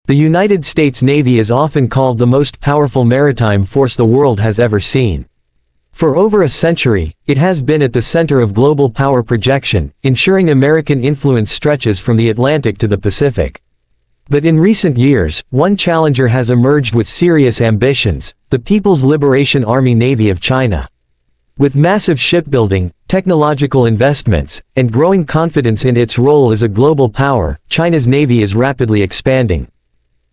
The United States Navy is often called the most powerful maritime force the world has ever seen. For over a century, it has been at the center of global power projection, ensuring American influence stretches from the Atlantic to the Pacific. But in recent years, one challenger has emerged with serious ambitions: the People's Liberation Army Navy of China. With massive shipbuilding, technological investments, and growing confidence in its role as a global power, China's navy is rapidly expanding.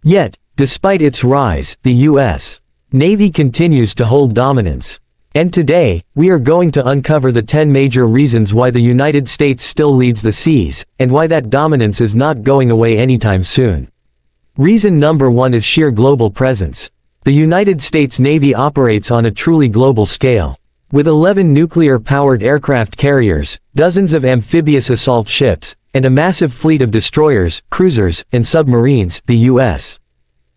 Yet, despite its rise, the U.S. Navy continues to hold dominance. And today, we are going to uncover the 10 major reasons why the United States still leads the seas, and why that dominance is not going away anytime soon. Reason number 1 is sheer global presence. The United States Navy operates on a truly global scale. With 11 nuclear-powered aircraft carriers, dozens of amphibious assault ships, and a massive fleet of destroyers, cruisers, and submarines, the U.S.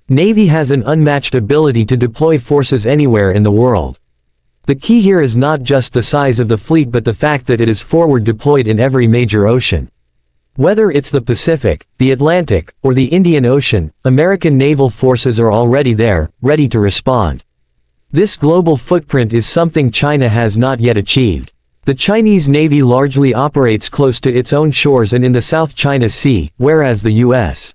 Navy has an unmatched ability to deploy forces anywhere in the world. The key here is not just the size of the fleet but the fact that it is forward deployed in every major ocean. Whether it's the Pacific, the Atlantic, or the Indian Ocean, American naval forces are already there, ready to respond. This global footprint is something China has not yet achieved. The Chinese Navy largely operates close to its own shores and in the South China Sea, whereas the U.S.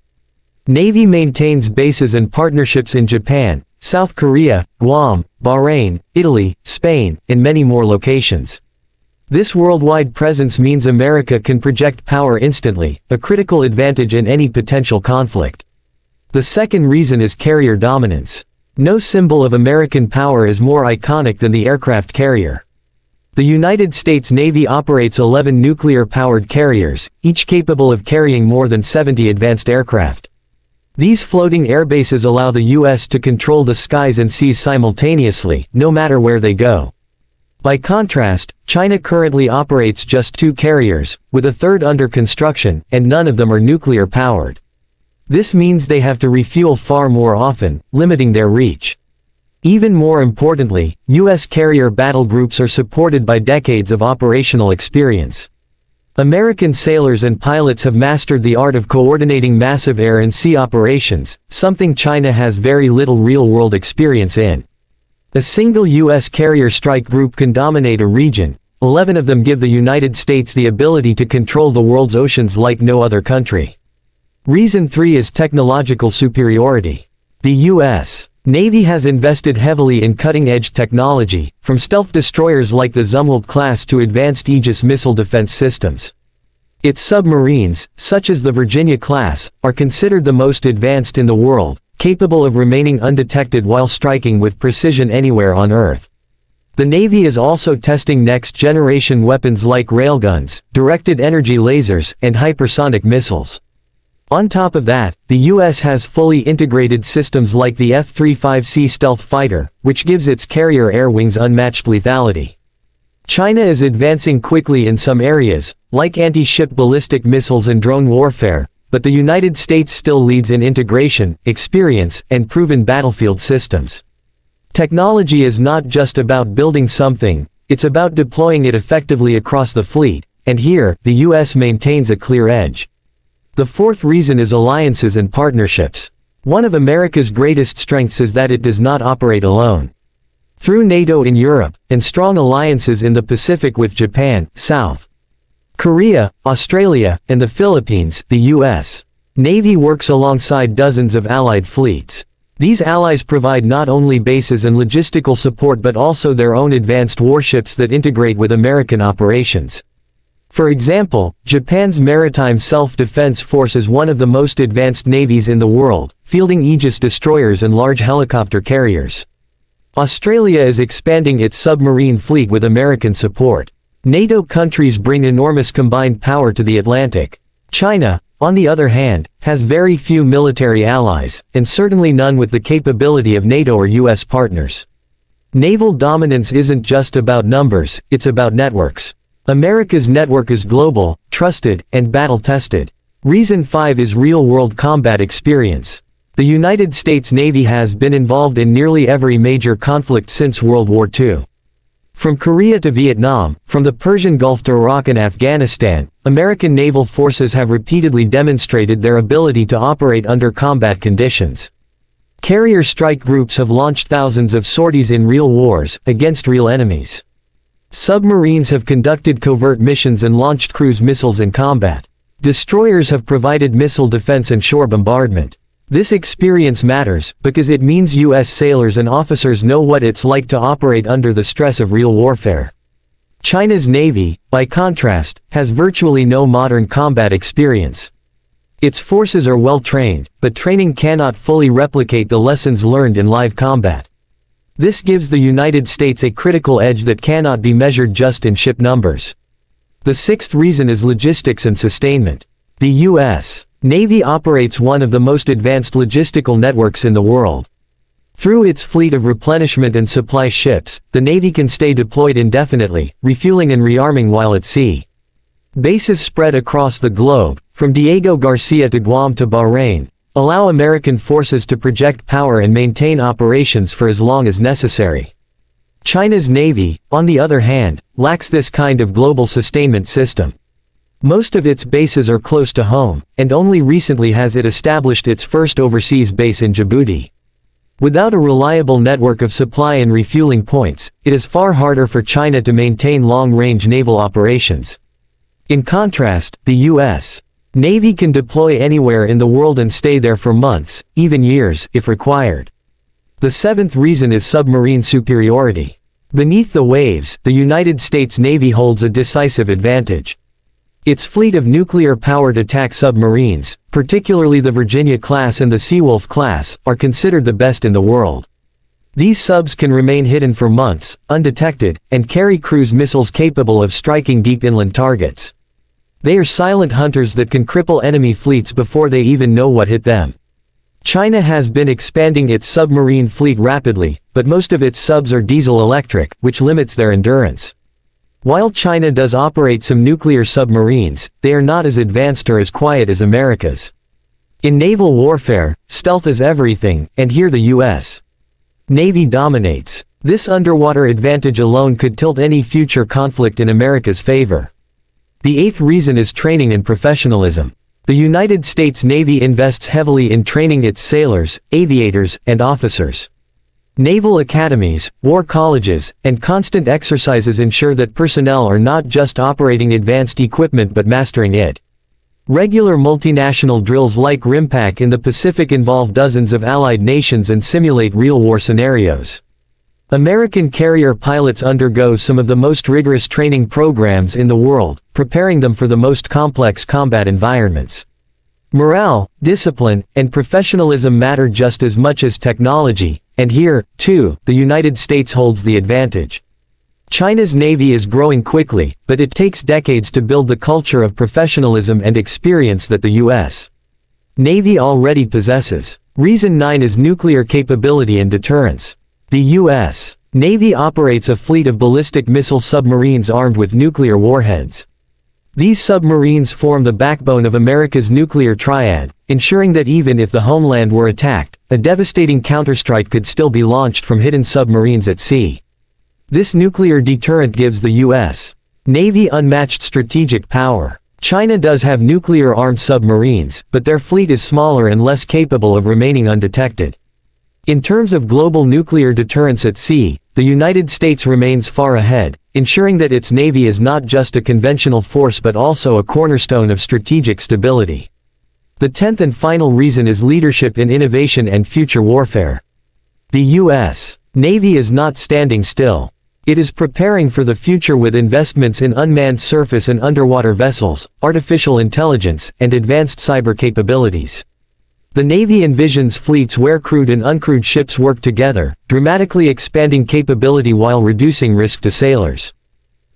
Navy maintains bases and partnerships in Japan, South Korea, Guam, Bahrain, Italy, Spain, and many more locations. This worldwide presence means America can project power instantly, a critical advantage in any potential conflict. The second reason is carrier dominance. No symbol of American power is more iconic than the aircraft carrier. The United States Navy operates 11 nuclear-powered carriers, each capable of carrying more than 70 advanced aircraft. These floating airbases allow the U.S. to control the skies and seas simultaneously, no matter where they go. By contrast, China currently operates just 2 carriers, with a third under construction, and none of them are nuclear-powered. This means they have to refuel far more often, limiting their reach. Even more importantly, U.S. carrier battle groups are supported by decades of operational experience. American sailors and pilots have mastered the art of coordinating massive air and sea operations, something China has very little real-world experience in. A single U.S. carrier strike group can dominate a region. 11 of them give the United States the ability to control the world's oceans like no other country. Reason 3 is technological superiority. The U.S. Navy has invested heavily in cutting-edge technology, from stealth destroyers like the Zumwalt class to advanced Aegis missile defense systems. Its submarines, such as the Virginia class, are considered the most advanced in the world, capable of remaining undetected while striking with precision anywhere on Earth. The Navy is also testing next-generation weapons like railguns, directed energy lasers, and hypersonic missiles. On top of that, the U.S. has fully integrated systems like the F-35C stealth fighter, which gives its carrier air wings unmatched lethality. China is advancing quickly in some areas, like anti-ship ballistic missiles and drone warfare, but the United States still leads in integration, experience, and proven battlefield systems. Technology is not just about building something, it's about deploying it effectively across the fleet, and here, the U.S. maintains a clear edge. The fourth reason is alliances and partnerships. One of America's greatest strengths is that it does not operate alone. Through NATO in Europe, and strong alliances in the Pacific with Japan, South Korea, Australia, and the Philippines, the U.S. Navy works alongside dozens of allied fleets. These allies provide not only bases and logistical support but also their own advanced warships that integrate with American operations. For example, Japan's Maritime Self-Defense Force is one of the most advanced navies in the world, fielding Aegis destroyers and large helicopter carriers. Australia is expanding its submarine fleet with American support. NATO countries bring enormous combined power to the Atlantic. China, on the other hand, has very few military allies, and certainly none with the capability of NATO or U.S. partners. Naval dominance isn't just about numbers, it's about networks. America's network is global, trusted, and battle-tested. Reason 5 is real-world combat experience. The United States Navy has been involved in nearly every major conflict since World War II. From Korea to Vietnam, from the Persian Gulf to Iraq and Afghanistan, American naval forces have repeatedly demonstrated their ability to operate under combat conditions. Carrier strike groups have launched thousands of sorties in real wars, against real enemies. Submarines have conducted covert missions and launched cruise missiles in combat. Destroyers have provided missile defense and shore bombardment. This experience matters, because it means U.S. sailors and officers know what it's like to operate under the stress of real warfare. China's Navy, by contrast, has virtually no modern combat experience. Its forces are well trained, but training cannot fully replicate the lessons learned in live combat. This gives the United States a critical edge that cannot be measured just in ship numbers. The sixth reason is logistics and sustainment. The U.S. Navy operates one of the most advanced logistical networks in the world. Through its fleet of replenishment and supply ships, the Navy can stay deployed indefinitely, refueling and rearming while at sea. Bases spread across the globe, from Diego Garcia to Guam to Bahrain, allow American forces to project power and maintain operations for as long as necessary. China's Navy, on the other hand, lacks this kind of global sustainment system. Most of its bases are close to home, and only recently has it established its first overseas base in Djibouti. Without a reliable network of supply and refueling points, it is far harder for China to maintain long-range naval operations. In contrast, the U.S. Navy can deploy anywhere in the world and stay there for months, even years, if required. The seventh reason is submarine superiority. Beneath the waves, the United States Navy holds a decisive advantage. Its fleet of nuclear-powered attack submarines, particularly the Virginia-class and the Seawolf class, are considered the best in the world. These subs can remain hidden for months, undetected, and carry cruise missiles capable of striking deep inland targets. They are silent hunters that can cripple enemy fleets before they even know what hit them. China has been expanding its submarine fleet rapidly, but most of its subs are diesel-electric, which limits their endurance. While China does operate some nuclear submarines, they are not as advanced or as quiet as America's. In naval warfare, stealth is everything, and here the U.S. Navy dominates. This underwater advantage alone could tilt any future conflict in America's favor. The eighth reason is training and professionalism. The United States Navy invests heavily in training its sailors, aviators, and officers. Naval academies, war colleges, and constant exercises ensure that personnel are not just operating advanced equipment but mastering it. Regular multinational drills like RIMPAC in the Pacific involve dozens of allied nations and simulate real war scenarios. American carrier pilots undergo some of the most rigorous training programs in the world, preparing them for the most complex combat environments. Morale, discipline, and professionalism matter just as much as technology, and here, too, the United States holds the advantage. China's Navy is growing quickly, but it takes decades to build the culture of professionalism and experience that the U.S. Navy already possesses. Reason 9 is nuclear capability and deterrence. The U.S. Navy operates a fleet of ballistic missile submarines armed with nuclear warheads. These submarines form the backbone of America's nuclear triad, ensuring that even if the homeland were attacked, a devastating counterstrike could still be launched from hidden submarines at sea. This nuclear deterrent gives the U.S. Navy unmatched strategic power. China does have nuclear-armed submarines, but their fleet is smaller and less capable of remaining undetected. In terms of global nuclear deterrence at sea, the United States remains far ahead, ensuring that its Navy is not just a conventional force but also a cornerstone of strategic stability. The 10th and final reason is leadership in innovation and future warfare. The U.S. Navy is not standing still. It is preparing for the future with investments in unmanned surface and underwater vessels, artificial intelligence, and advanced cyber capabilities. The Navy envisions fleets where crewed and uncrewed ships work together, dramatically expanding capability while reducing risk to sailors.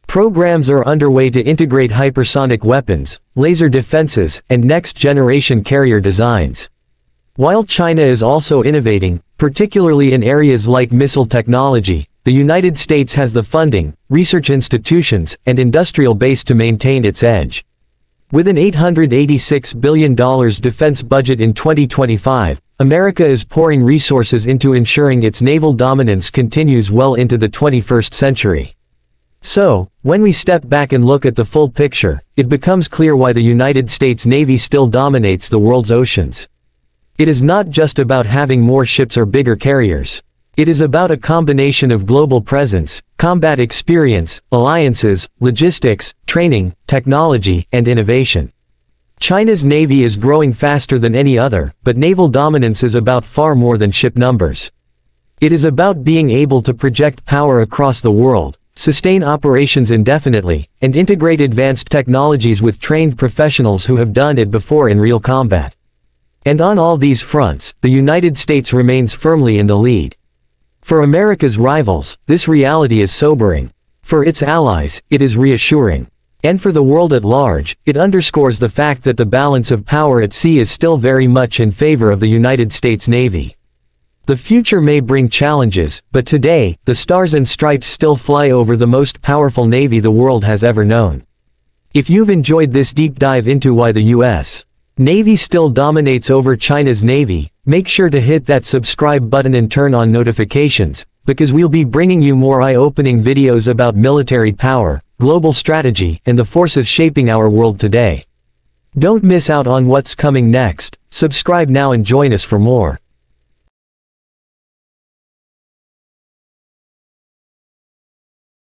Programs are underway to integrate hypersonic weapons, laser defenses, and next-generation carrier designs. While China is also innovating, particularly in areas like missile technology, the United States has the funding, research institutions, and industrial base to maintain its edge. With an $886 billion defense budget in 2025, America is pouring resources into ensuring its naval dominance continues well into the 21st century. So, when we step back and look at the full picture, it becomes clear why the United States Navy still dominates the world's oceans. It is not just about having more ships or bigger carriers. It is about a combination of global presence, combat experience, alliances, logistics, training, technology, and innovation. China's navy is growing faster than any other, but naval dominance is about far more than ship numbers. It is about being able to project power across the world, sustain operations indefinitely, and integrate advanced technologies with trained professionals who have done it before in real combat. And on all these fronts, the United States remains firmly in the lead. For America's rivals, this reality is sobering. For its allies, it is reassuring. And for the world at large, it underscores the fact that the balance of power at sea is still very much in favor of the United States Navy. The future may bring challenges, but today, the stars and stripes still fly over the most powerful navy the world has ever known. If you've enjoyed this deep dive into why the U.S. Navy still dominates over China's Navy, make sure to hit that subscribe button and turn on notifications, because we'll be bringing you more eye-opening videos about military power, global strategy, and the forces shaping our world today. Don't miss out on what's coming next. Subscribe now and join us for more.